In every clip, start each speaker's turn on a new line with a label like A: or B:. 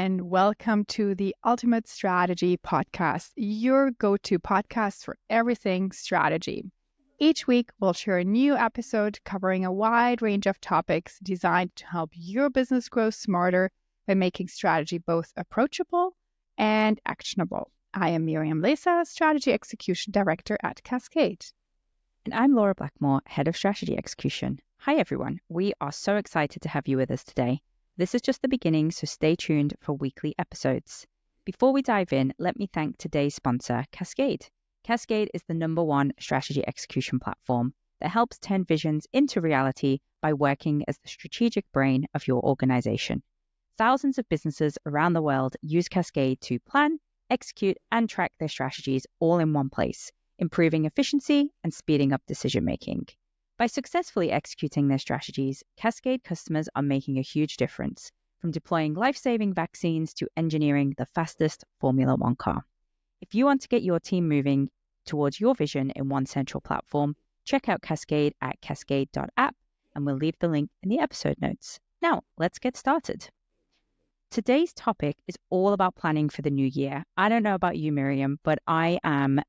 A: and welcome to the Ultimate Strategy Podcast, your go-to podcast for everything strategy. Each week, we'll share a new episode covering a wide range of topics designed to help your business grow smarter by making strategy both approachable and actionable. I am Miriam and Laura, Strategy Execution Director at Cascade.
B: And I'm Laura Blackmore, Head of Strategy Execution. Hi, everyone. We are so excited to have you with us today. This is just the beginning, so stay tuned for weekly episodes. Before we dive in, let me thank today's sponsor, Cascade. Cascade is the #1 strategy execution platform that helps turn visions into reality by working as the strategic brain of your organization. Thousands of businesses around the world use Cascade to plan, execute, and track their strategies all in one place, improving efficiency and speeding up decision-making. By successfully executing their strategies, Cascade customers are making a huge difference, from deploying life-saving vaccines to engineering the fastest Formula One car. If you want to get your team moving towards your vision in one central platform, check out Cascade at cascade.app, and we'll leave the link in the episode notes. Now, let's get started. Today's topic is all about planning for the new year. I don't know about you, Miriam, but I am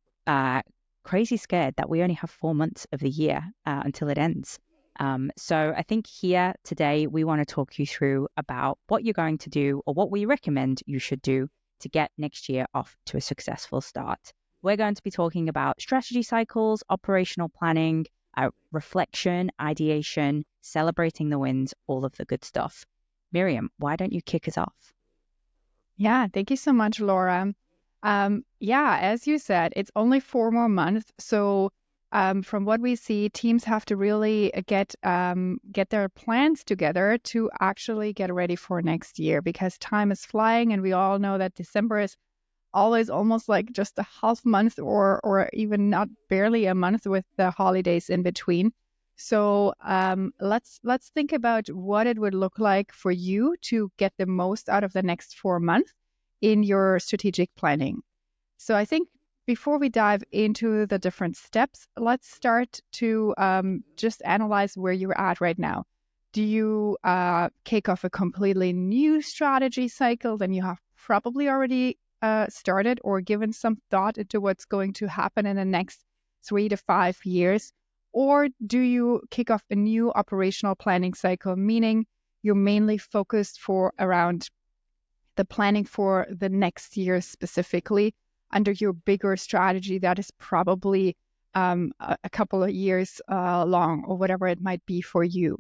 B: crazy scared that we only have 4 months of the year until it ends. So I think here today, we want to talk you through about what you're going to do or what we recommend you should do to get next year off to a successful start. We're going to be talking about strategy cycles, operational planning, reflection, ideation, celebrating the wins, all of the good stuff. Miriam, why don't you kick us off?
A: Yeah, thank you so much, Laura. As you said, it's only 4 more months. So from what we see, teams have to really get their plans together to actually get ready for next year, because time is flying, and we all know that December is always almost like just a half month or even not barely a month with the holidays in between. So let's think about what it would look like for you to get the most out of the next 4 months in your strategic planning. So I think before we dive into the different steps, let's start to just analyze where you're at right now. Do you kick off a completely new strategy cycle? Then you have probably already started or given some thought into what's going to happen in the next 3 to 5 years. Or do you kick off a new operational planning cycle, meaning you're mainly focused around the planning for the next year specifically under your bigger strategy that is probably a couple of years long or whatever it might be for you.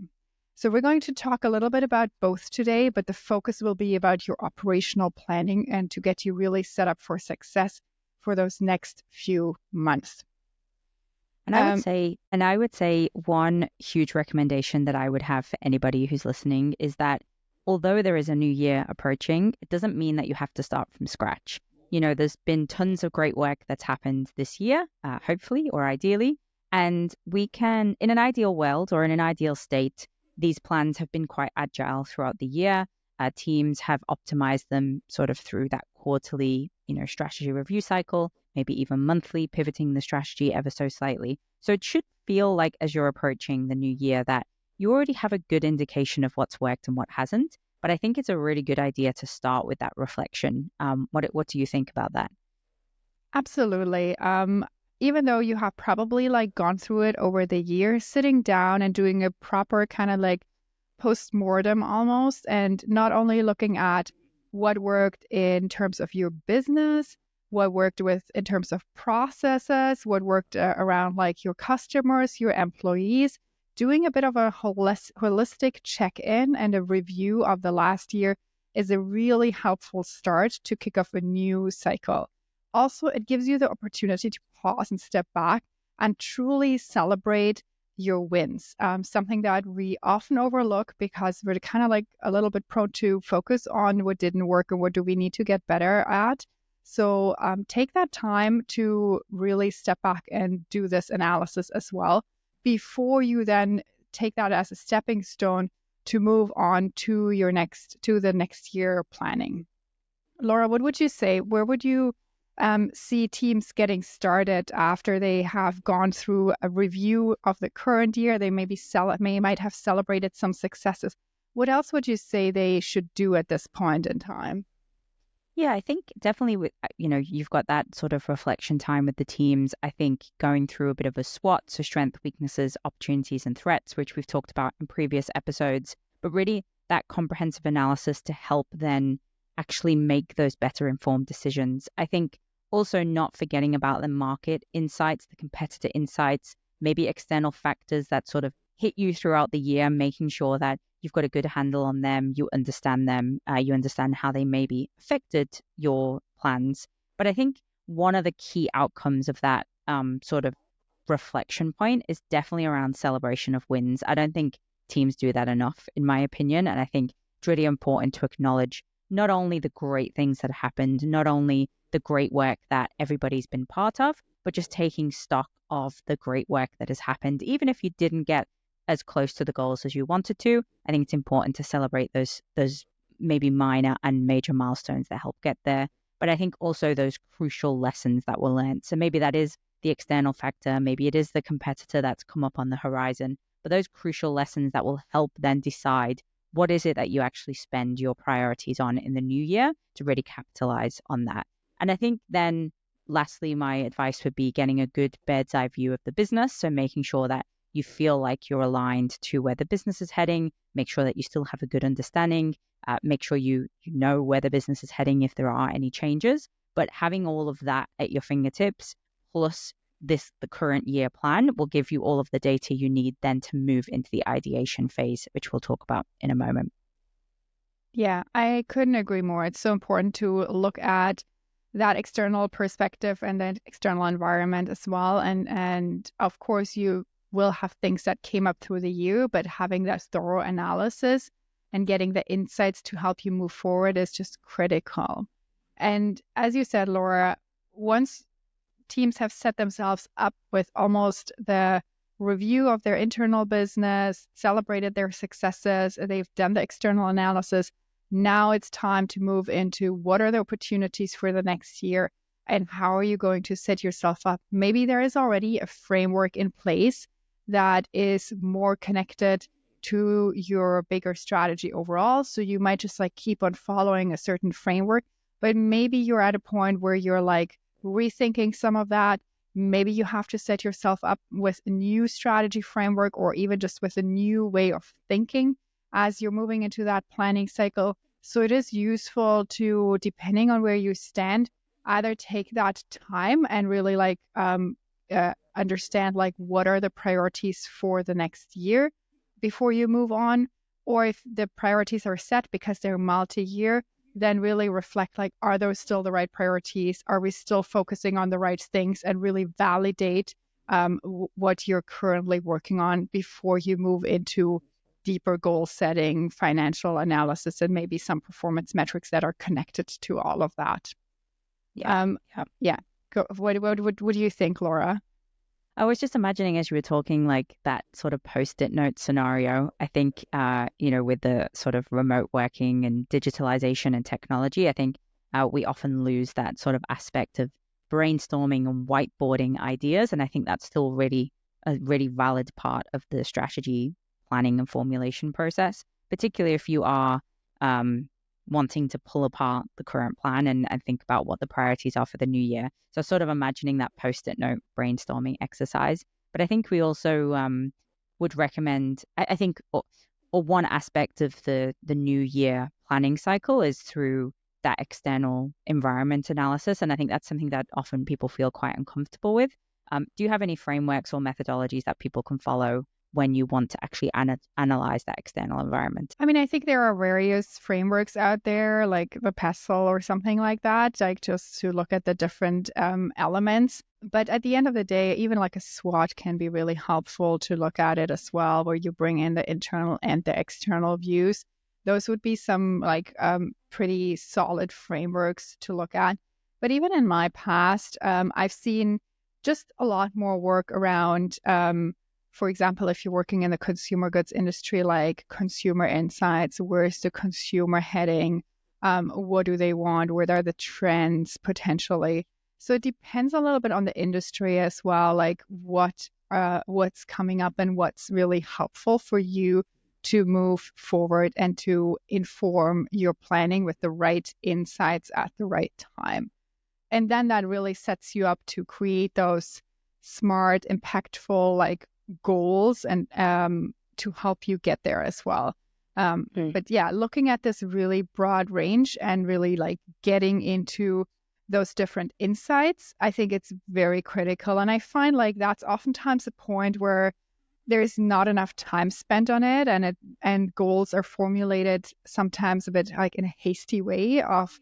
A: So we're going to talk a little bit about both today, but the focus will be about your operational planning and to get you really set up for success for those next few months.
B: And I would say one huge recommendation that I would have for anybody who's listening is that although there is a new year approaching, it doesn't mean that you have to start from scratch. You know, there's been tons of great work that's happened this year, hopefully or ideally. And we can, in an ideal world or in an ideal state, these plans have been quite agile throughout the year. Teams have optimized them sort of through that quarterly, strategy review cycle, maybe even monthly, pivoting the strategy ever so slightly. So it should feel like as you're approaching the new year that you already have a good indication of what's worked and what hasn't. But I think it's a really good idea to start with that reflection. What do you think about that?
A: Absolutely. Even though you have probably gone through it over the years, sitting down and doing a proper kind of post-mortem almost, and not only looking at what worked in terms of your business, what worked in terms of processes, what worked around your customers, your employees, doing a bit of a holistic check-in and a review of the last year is a really helpful start to kick off a new cycle. Also, it gives you the opportunity to pause and step back and truly celebrate your wins, something that we often overlook because we're kind of a little bit prone to focus on what didn't work and what do we need to get better at. So take that time to really step back and do this analysis as well before you then take that as a stepping stone to move on to the next year planning. Laura, what would you say? Where would you see teams getting started after they have gone through a review of the current year? They might have celebrated some successes. What else would you say they should do at this point in time?
B: Yeah, I think definitely with, you've got that sort of reflection time with the teams. I think going through a bit of a SWOT, so strength, weaknesses, opportunities, and threats, which we've talked about in previous episodes, but really that comprehensive analysis to help then actually make those better informed decisions. I think also not forgetting about the market insights, the competitor insights, maybe external factors that sort of hit you throughout the year, making sure that you've got a good handle on them, you understand how they maybe affected your plans. But I think one of the key outcomes of that sort of reflection point is definitely around celebration of wins. I don't think teams do that enough, in my opinion. And I think it's really important to acknowledge not only the great things that happened, not only the great work that everybody's been part of, but just taking stock of the great work that has happened, even if you didn't get as close to the goals as you wanted to. I think it's important to celebrate those maybe minor and major milestones that help get there. But I think also those crucial lessons that were learned. So maybe that is the external factor, maybe it is the competitor that's come up on the horizon, but those crucial lessons that will help then decide what is it that you actually spend your priorities on in the new year to really capitalize on that. And I think then lastly, my advice would be getting a good bird's eye view of the business. So making sure that you feel like you're aligned to where the business is heading, make sure that you still have a good understanding, make sure you know where the business is heading if there are any changes. But having all of that at your fingertips, plus the current year plan, will give you all of the data you need then to move into the ideation phase, which we'll talk about in a moment.
A: Yeah, I couldn't agree more. It's so important to look at that external perspective and that external environment as well. And of course you will have things that came up through the year, but having that thorough analysis and getting the insights to help you move forward is just critical. And as you said, Laura, once teams have set themselves up with almost the review of their internal business, celebrated their successes, they've done the external analysis. Now it's time to move into what are the opportunities for the next year and how are you going to set yourself up? Maybe there is already a framework in place that is more connected to your bigger strategy overall. So you might just like keep on following a certain framework, but maybe you're at a point where you're like rethinking some of that. Maybe you have to set yourself up with a new strategy framework or even just with a new way of thinking as you're moving into that planning cycle. So it is useful to, depending on where you stand, either take that time and really like understand like what are the priorities for the next year before you move on, or if the priorities are set because they're multi-year, then really reflect like, are those still the right priorities? Are we still focusing on the right things, and really validate what you're currently working on before you move into deeper goal setting, financial analysis, and maybe some performance metrics that are connected to all of that.
B: Yeah. Yeah.
A: Yeah. What do you think, Laura?
B: I was just imagining as you were talking, like that sort of post-it note scenario. I think, with the sort of remote working and digitalization and technology, I think we often lose that sort of aspect of brainstorming and whiteboarding ideas. And I think that's still really a really valid part of the strategy planning and formulation process, particularly if you are wanting to pull apart the current plan and think about what the priorities are for the new year. So sort of imagining that post-it note brainstorming exercise. But I think we also would recommend, I think, or one aspect of the new year planning cycle is through that external environment analysis. And I think that's something that often people feel quite uncomfortable with. Do you have any frameworks or methodologies that people can follow when you want to actually analyze that external environment?
A: I mean, I think there are various frameworks out there, like the PESTLE or something like that, like just to look at the different elements. But at the end of the day, even like a SWOT can be really helpful to look at it as well, where you bring in the internal and the external views. Those would be some like pretty solid frameworks to look at. But even in my past, I've seen just a lot more work around for example, if you're working in the consumer goods industry, like consumer insights, where's the consumer heading? What do they want? What are the trends potentially? So it depends a little bit on the industry as well, like what's coming up and what's really helpful for you to move forward and to inform your planning with the right insights at the right time. And then that really sets you up to create those smart, impactful like goals and to help you get there as well. But yeah, looking at this really broad range and really like getting into those different insights, I think it's very critical. And I find like that's oftentimes a point where there's not enough time spent on it, and goals are formulated sometimes a bit like in a hasty way of,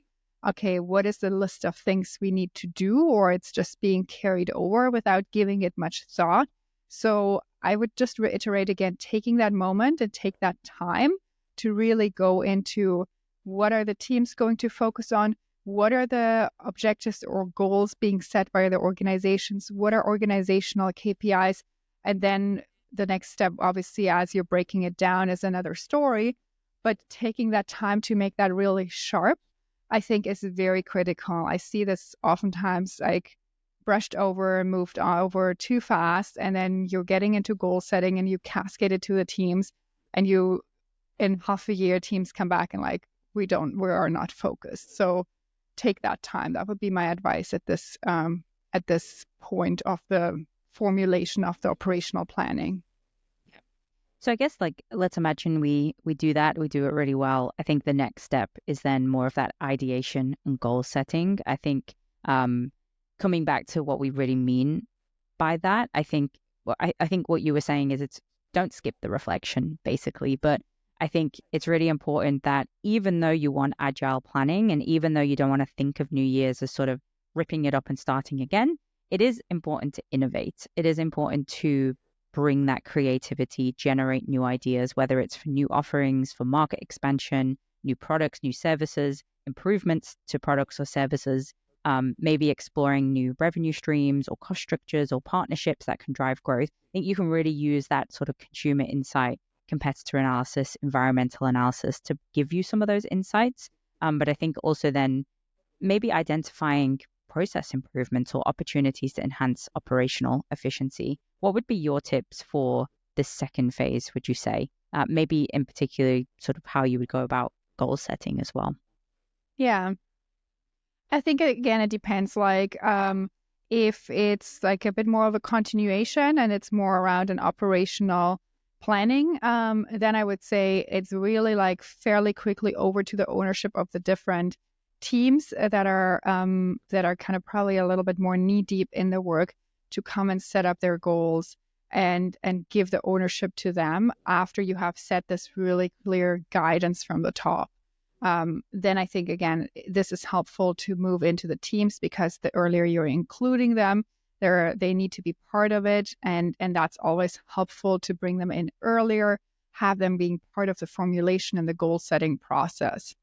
A: okay, what is the list of things we need to do, or it's just being carried over without giving it much thought. So I would just reiterate again, taking that moment and take that time to really go into what are the teams going to focus on, what are the objectives or goals being set by the organizations, what are organizational KPIs, and then the next step, obviously, as you're breaking it down is another story, but taking that time to make that really sharp, I think is very critical. I see this oftentimes like brushed over and moved over too fast, and then you're getting into goal setting and you cascade it to the teams, and you, in half a year, teams come back and like, we are not focused. So take that time. That would be my advice at this point of the formulation of the operational planning.
B: So I guess like let's imagine we do that, we do it really well. I think the next step is then more of that ideation and goal setting. I think coming back to what we really mean by that, I think what you were saying is it's don't skip the reflection basically, but I think it's really important that even though you want agile planning and even though you don't want to think of New Year's as sort of ripping it up and starting again, it is important to innovate. It is important to bring that creativity, generate new ideas, whether it's for new offerings, for market expansion, new products, new services, improvements to products or services, maybe exploring new revenue streams or cost structures or partnerships that can drive growth. I think you can really use that sort of consumer insight, competitor analysis, environmental analysis to give you some of those insights. But I think also then maybe identifying process improvements or opportunities to enhance operational efficiency. What would be your tips for this second phase, would you say? Maybe in particular, sort of how you would go about goal setting as well.
A: Yeah, I think again, it depends. Like, if it's like a bit more of a continuation and it's more around an operational planning, then I would say it's really like fairly quickly over to the ownership of the different teams that are kind of probably a little bit more knee deep in the work to come and set up their goals and give the ownership to them after you have set this really clear guidance from the top. Then I think again this is helpful to move into the teams, because the earlier you're including them, they need to be part of it, and that's always helpful to bring them in earlier, have them being part of the formulation and the goal setting process.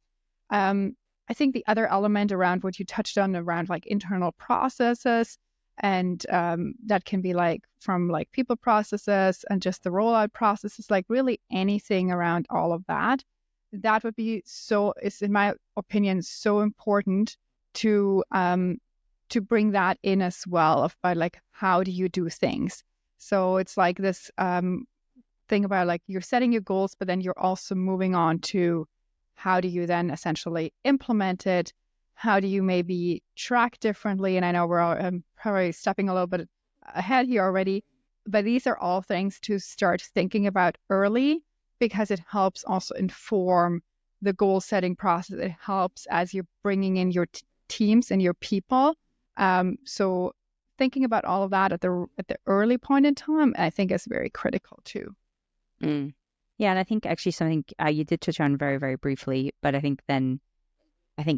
A: I think the other element around what you touched on around like internal processes, and that can be like from like people processes and just the rollout processes, like really anything around all of that. That would be is in my opinion so important to bring that in as well, of by like how do you do things. So it's like this thing about like you're setting your goals, but then you're also moving on to how do you then essentially implement it? How do you maybe track differently? And I know we're probably stepping a little bit ahead here already, but these are all things to start thinking about early, because it helps also inform the goal setting process. It helps as you're bringing in your teams and your people. So thinking about all of that at the early point in time, I think is very critical too.
B: Yeah, and I think actually something you did touch on very, very briefly, but I think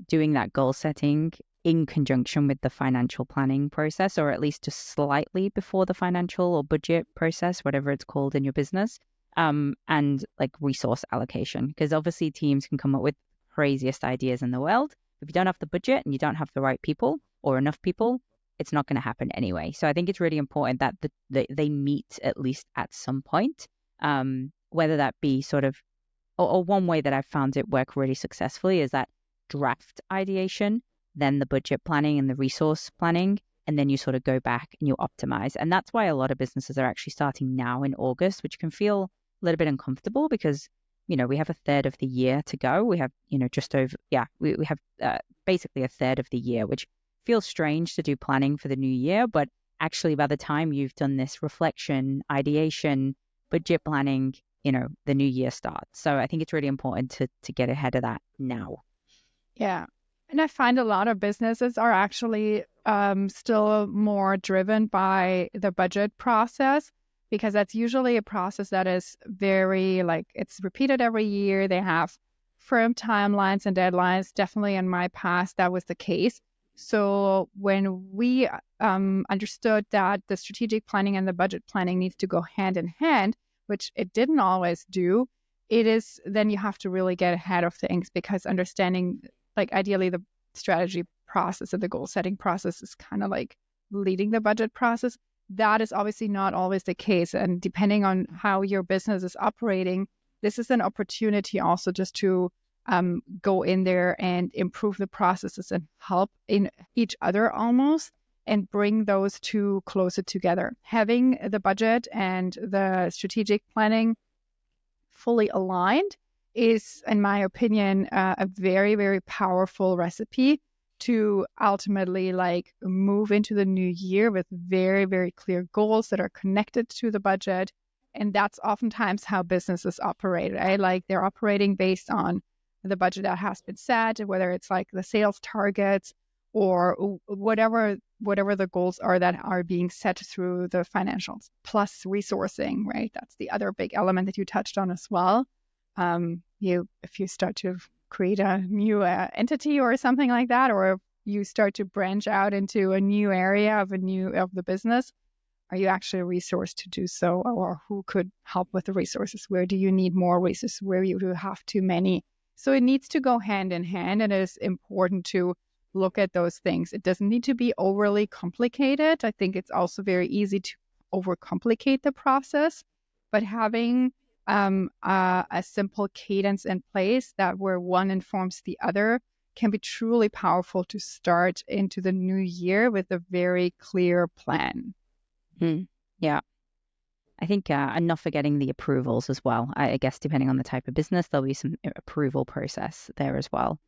B: doing that goal setting in conjunction with the financial planning process, or at least just slightly before the financial or budget process, whatever it's called in your business, and like resource allocation, because obviously teams can come up with craziest ideas in the world. If you don't have the budget and you don't have the right people or enough people, it's not going to happen anyway. So I think it's really important that they meet at least at some point, whether that be sort of, or one way that I've found it work really successfully is that draft ideation, then the budget planning and the resource planning, and then you sort of go back and you optimize. And that's why a lot of businesses are actually starting now in August, which can feel little bit uncomfortable because, we have a third of the year to go. We have, just over, we have basically a third of the year, which feels strange to do planning for the new year. But actually, by the time you've done this reflection, ideation, budget planning, the new year starts. So I think it's really important to get ahead of that now.
A: Yeah. And I find a lot of businesses are actually still more driven by the budget process because that's usually a process that is very it's repeated every year. They have firm timelines and deadlines. Definitely in my past, that was the case. So when we understood that the strategic planning and the budget planning needs to go hand in hand, which it didn't always do, then you have to really get ahead of things because understanding ideally the strategy process and the goal setting process is kind of like leading the budget process. That is obviously not always the case. And depending on how your business is operating, this is an opportunity also just to go in there and improve the processes and help in each other almost and bring those two closer together. Having the budget and the strategic planning fully aligned is, in my opinion, a very, very powerful recipe to ultimately move into the new year with very, very clear goals that are connected to the budget. And that's oftentimes how businesses operate, right? They're operating based on the budget that has been set, whether it's the sales targets or whatever the goals are that are being set through the financials, plus resourcing, right? That's the other big element that you touched on as well. If you start to create a new entity or something like that, or you start to branch out into a new area of the business, are you actually resourced to do so, or who could help with the resources? Where do you need more resources? Where you do have too many? So it needs to go hand in hand, and it is important to look at those things. It doesn't need to be overly complicated. I think it's also very easy to overcomplicate the process, but having a simple cadence in place that where one informs the other can be truly powerful to start into the new year with a very clear plan.
B: Yeah. I think and not forgetting the approvals as well. I guess depending on the type of business, there'll be some approval process there as well.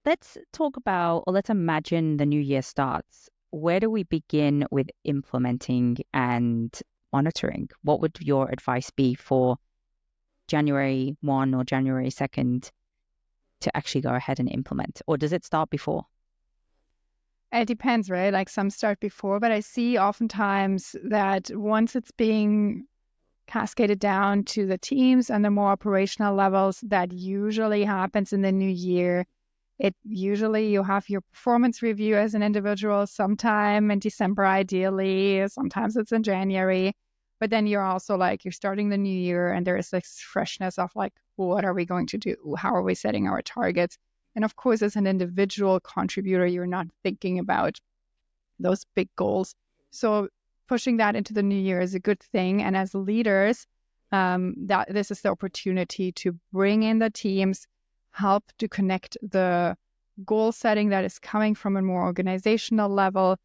B: Let's talk about, or let's imagine the new year starts. Where do we begin with implementing and monitoring? What would your advice be for January 1 or January 2nd to actually go ahead and implement? Or does it start before?
A: It depends, right? Some start before, but I see oftentimes that once it's being cascaded down to the teams and the more operational levels, that usually happens in the new year. Usually you have your performance review as an individual sometime in December, ideally. Sometimes it's in January. But then you're also you're starting the new year and there is this freshness of what are we going to do? How are we setting our targets? And of course, as an individual contributor, you're not thinking about those big goals. So pushing that into the new year is a good thing. And as leaders, that this is the opportunity to bring in the teams, help to connect the goal setting that is coming from a more organizational level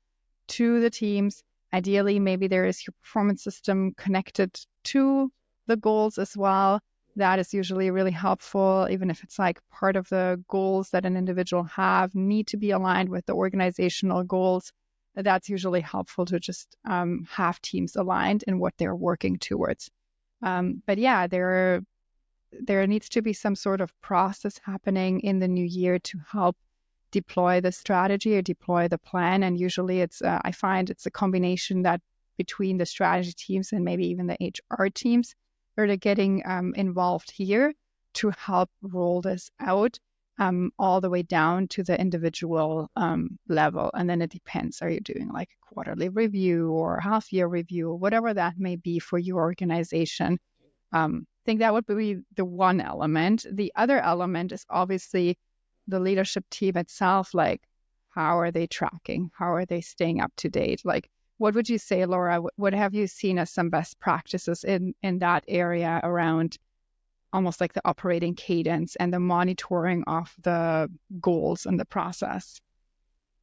A: to the teams. Ideally, maybe there is your performance system connected to the goals as well. That is usually really helpful, even if it's part of the goals that an individual need to be aligned with the organizational goals. That's usually helpful to just have teams aligned in what they're working towards. But yeah, there needs to be some sort of process happening in the new year to help deploy the strategy or deploy the plan. And usually I find it's a combination that between the strategy teams and maybe even the HR teams are getting involved here to help roll this out all the way down to the individual level. And then it depends. Are you doing a quarterly review or half year review, or whatever that may be for your organization? I think that would be the one element. The other element is obviously the leadership team itself. How are they tracking? How are they staying up to date? What would you say, Laura? What have you seen as some best practices in that area around almost the operating cadence and the monitoring of the goals and the process?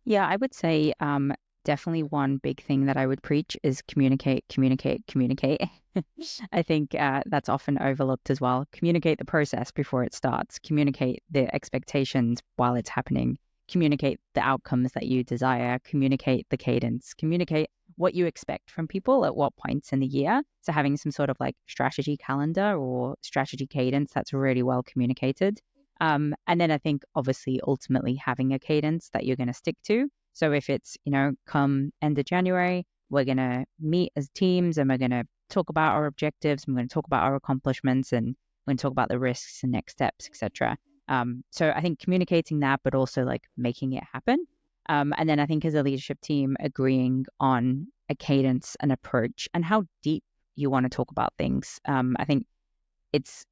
B: Yeah, I would say definitely one big thing that I would preach is communicate, communicate, communicate. I think that's often overlooked as well. Communicate the process before it starts, communicate the expectations while it's happening, communicate the outcomes that you desire, communicate the cadence, communicate what you expect from people at what points in the year. So having some sort of like strategy calendar or strategy cadence that's really well communicated. And then I think obviously ultimately having a cadence that you're going to stick to. So if it's, come end of January, we're going to meet as teams and we're going to talk about our objectives. And we're going to talk about our accomplishments and we're going to talk about the risks and next steps, etc. So I think communicating that, but also like making it happen. And then I think as a leadership team, agreeing on a cadence and approach and how deep you want to talk about things. I think it's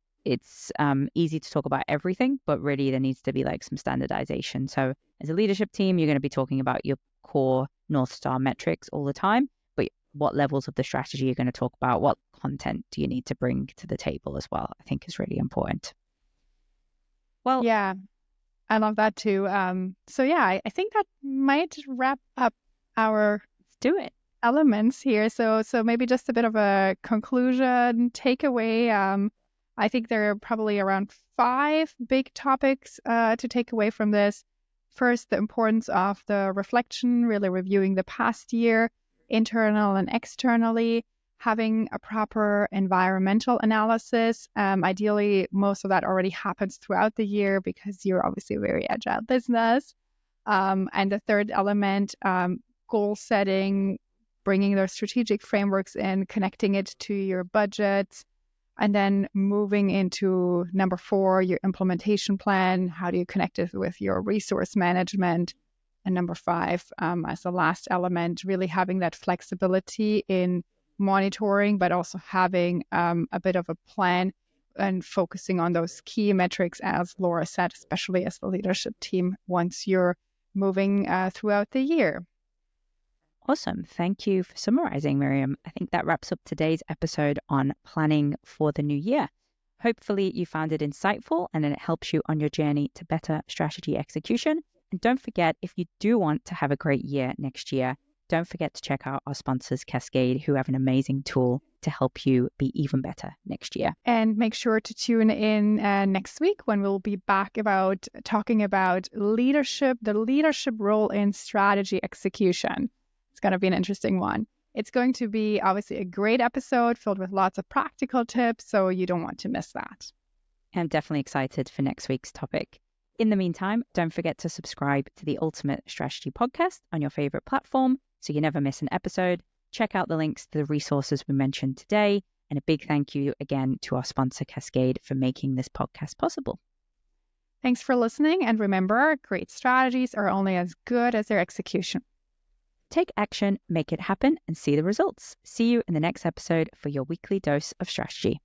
B: easy to talk about everything, but really there needs to be like some standardization. So as a leadership team, you're going to be talking about your core North Star metrics all the time, but what levels of the strategy you're going to talk about, what content do you need to bring to the table as well, I think is really important. Well,
A: Yeah, I love that too. So yeah, I think that might wrap up our
B: let's do it.
A: elements here. So maybe just a bit of a conclusion, takeaway. I think there are probably around 5 big topics to take away from this. First, the importance of the reflection, really reviewing the past year, internal and externally, having a proper environmental analysis. Ideally, most of that already happens throughout the year because you're obviously a very agile business. And the third element, goal setting, bringing those strategic frameworks in, connecting it to your budget, and then moving into number 4, your implementation plan. How do you connect it with your resource management? And number 5, as the last element, really having that flexibility in monitoring, but also having a bit of a plan and focusing on those key metrics, as Laura said, especially as the leadership team once you're moving throughout the year.
B: Awesome. Thank you for summarizing, Miriam. I think that wraps up today's episode on planning for the new year. Hopefully you found it insightful and it helps you on your journey to better strategy execution. And don't forget, if you do want to have a great year next year, don't forget to check out our sponsors, Cascade, who have an amazing tool to help you be even better next year.
A: And make sure to tune in next week when we'll be back about talking about leadership, the leadership role in strategy execution. It's going to be an interesting one. It's going to be obviously a great episode filled with lots of practical tips, so you don't want to miss that.
B: I'm definitely excited for next week's topic. In the meantime, don't forget to subscribe to the Ultimate Strategy Podcast on your favorite platform so you never miss an episode. Check out the links to the resources we mentioned today. And a big thank you again to our sponsor, Cascade, for making this podcast possible.
A: Thanks for listening. And remember, great strategies are only as good as their execution.
B: Take action, make it happen, and see the results. See you in the next episode for your weekly dose of strategy.